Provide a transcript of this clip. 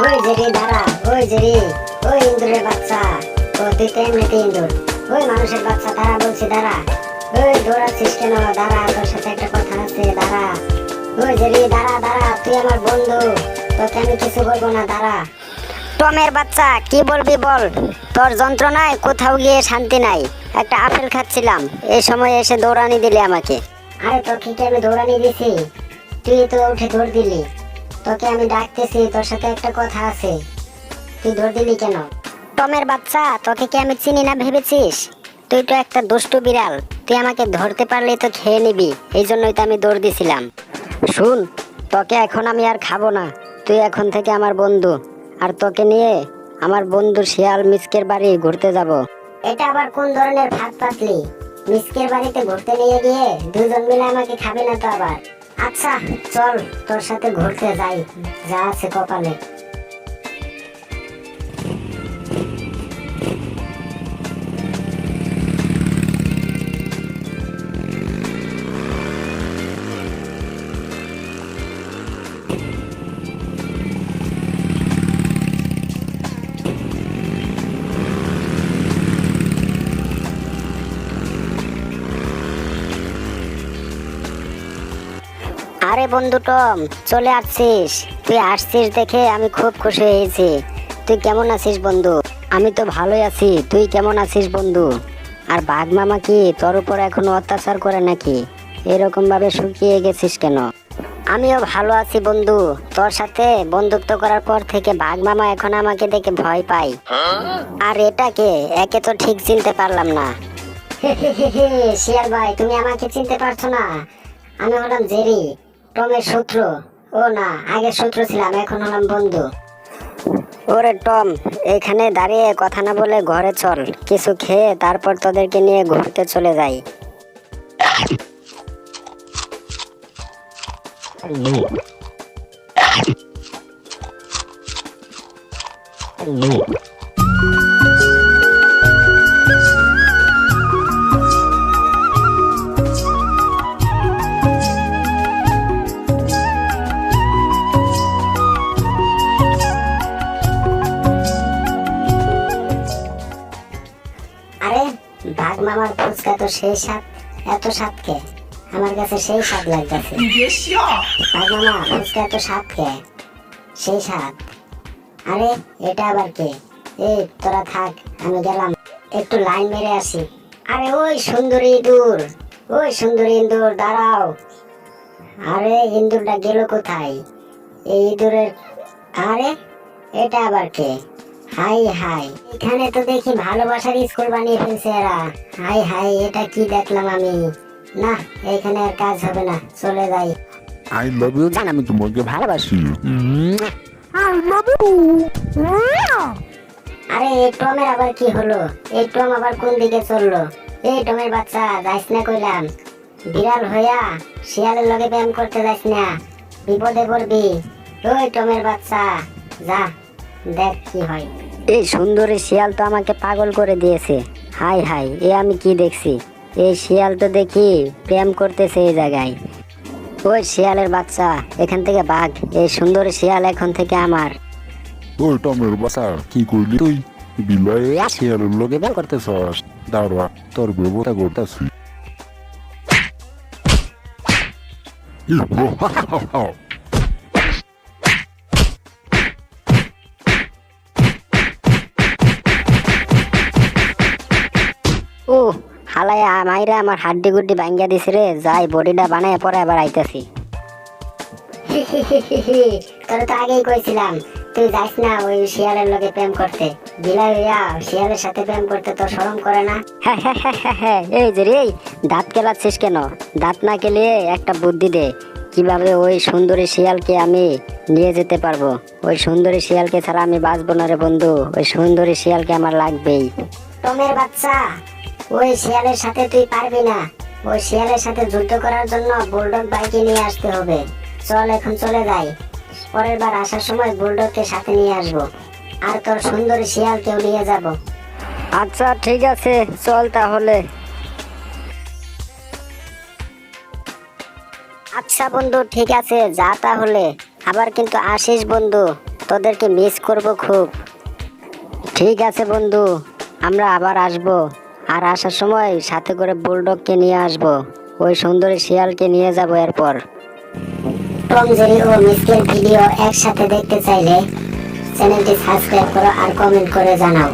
ওই যে রে দাঁড়া, ওই যে রে, ওই ইন্দুরের বাচ্চা। ও তুই তো এমনিতে ইন্দুর। ওই মানুষের বাচ্চা, দাঁড়া বলছি দাঁড়া। ওই দৌড়াচ্ছিস কেন? দাঁড়া, তোর সাথে একটা কথা আছে, দাঁড়া। ওই যে রে দাঁড়া দাঁড়া, তুই আমার বন্ধু, তোকে আমি কিছু বলবো না, দাঁড়া। টমের বাচ্চা, কি বলবি বল। তোর যন্ত্রণায় কোথাও গিয়ে শান্তি নাই। একটা আপেল খাচ্ছিলাম, এই সময় এসে দৌড়ানি দিলি আমাকে। আরে তোকে কি আমি দৌড়ানি দিছি? তুই তো উঠে দৌড় দিলি। তোকে আমি ডাকতেছি, তোর সাথে একটা কথা আছে, তুই দৌড় দিলি কেন? টমের বাচ্চা, তোকে কি আমি চিনি না ভেবেছিস? তুই তো একটা দুষ্টু বিড়াল, তুই আমাকে ধরতে পারলে তো খেয়ে নিবি, এই জন্যই তো আমি দৌড় দিছিলাম। শুন, তোকে এখন আমি আর খাবো না, তুই এখন থেকে আমার বন্ধু। আর তোকে নিয়ে আমার বন্ধু শিয়াল মিসকের বাড়ি ঘুরতে যাব। এটা আবার কোন ধরনের ভাত পাতলি? মিসকের বাড়িতে ঘুরতে নিয়ে গিয়ে দুজন মিলে আমাকে খাবে না তো আবার? আচ্ছা চল, তোর সাথে ঘুরতে যাই, যা আছে কপালে। আরে বন্ধু টম, চলে আসছিস? তুই আসছিস দেখে আমি খুব খুশি হয়েছি। তুই কেমন আছিস বন্ধু? আমি তো ভালোই আছি, তুই কেমন আছিস বন্ধু? আর বাঘ মামা কি তোর উপর এখনো অত্যাচার করে নাকি? এরকম ভাবে শুকিয়ে গেছিস কেন? আমিও ভালো আছি বন্ধু। তোর সাথে বন্ধুত্ব করার পর থেকে বাঘ মামা এখন আমাকে দেখে ভয় পায়। আর এটা কে? একে তো ঠিক চিনতে পারলাম না। শিয়াল ভাই, তুমি আমাকে চিনতে পারছো না? আমি হলাম জেরি, টমের শত্রু। ও না, আগে শত্রু ছিলাম, এখন হলাম বন্ধু। ওরে টম, এখানে দাঁড়িয়ে কথা না বলে ঘরে চল, কিছু খেয়ে তারপর তোদেরকে নিয়ে ঘুরতে চলে যাই। আরে বাঘ মামার ফুচকা তো সেই স্বাদ, এত স্বাদ কে? আমার কাছে সেই স্বাদ লাগতেছে। বাঘ মামা, ফুচকা এত স্বাদ কে? সেই স্বাদ। আরে এটা আবার কে? এই তোরা থাক, আমি গেলাম, একটু লাইন মেরে আসি। আরে ওই সুন্দরী ইঁদুর, ওই সুন্দরী ইঁদুর দাঁড়াও। আরে ইঁদুরটা গেল কোথায়? এই ইঁদুরের, আরে এটা আবার কে? হাই হাই, এখানে তো দেখি ভালোবাসার স্কুল বানিয়ে ফেলছে এরা। হাই হাই, এটা কি দেখলাম আমি? না, এখানে আর কাজ হবে না, চলে যাই। আই লাভ ইউ জান, আমি তোমাকে ভালোবাসি। I love you. আরে এই টমের আবার কি হলো? এই টম আবার কোন দিকে চললো? এই টমের বাচ্চা, যাইস না কইলাম। বিড়াল হইয়া শিয়ালের লগে ব্যায়াম করতে যাইস না, বিপদে পড়বি। ওই টমের বাচ্চা, যা দেখ কি হয়। এই সুন্দরী শিয়াল তো আমাকে পাগল করে দিয়েছে। হাই হাই, এ আমি কি দেখছি? এই শিয়াল তো দেখি প্রেম করতেছে এই জায়গায়। ওই শিয়ালের বাচ্চা, এখান থেকে ভাগ। এই সুন্দরী শিয়াল এখন থেকে আমার। ওই টমের বাসা, কি করলি তুই? বিলয়ে শিয়ালের লোকে বের করতেছস? দাঁড়া, তোর ব্যবস্থা করতেছি। ও হালায়া মাইরা আমার হাড্ডি গুড্ডি ভাঙ্গা দিছে রে। যাই বডিটা বানায় পরে আবার আইতাছি। তোর তো আগেই কইছিলাম তুই যাইস না ওই শিয়ালের লগে প্রেম করতে। বিলাই হইয়া শিয়ালের সাথে প্রেম করতে তোর শরম করে না? এই যে রে, দাঁত কেলাচ্ছিস কেন? দাঁত না কেলিয়ে একটা বুদ্ধি দে, কিভাবে ওই সুন্দরী শিয়ালকে আমি নিয়ে যেতে পারবো। ওই সুন্দরী শিয়ালকে ছাড়া আমি বাঁচবো না রে বন্ধু, ওই সুন্দরী শিয়ালকে আমার লাগবেই। টমের বাচ্চা, ওই শিয়ালের সাথে তুই পারবি না। ওই শিয়ালের সাথে যুদ্ধ করার জন্য বুলডগ বাইকে নিয়ে আসতে হবে। চল এখন চলে যাই, পরের বার আসার সময় বুলডগকে সাথে নিয়ে আসবো, আর তোর সুন্দরী শিয়ালকেও নিয়ে যাব। আচ্ছা ঠিক আছে, চল তাহলে। আচ্ছা বন্ধু, ঠিক আছে, যা তাহলে। আবার কিন্তু আসিস বন্ধু, তোদেরকে মিস করব খুব। ঠিক আছে বন্ধু, আমরা আবার আসব। আর আসার সময় সাথে করে বুলডগকে নিয়ে আসব, ওই সুন্দরী শিয়ালকে নিয়ে যাব এরপর। টম জেরি ও মিসকের ভিডিও একসাথে দেখতে চাইলে চ্যানেলটি সাবস্ক্রাইব করো আর কমেন্ট করে জানাও।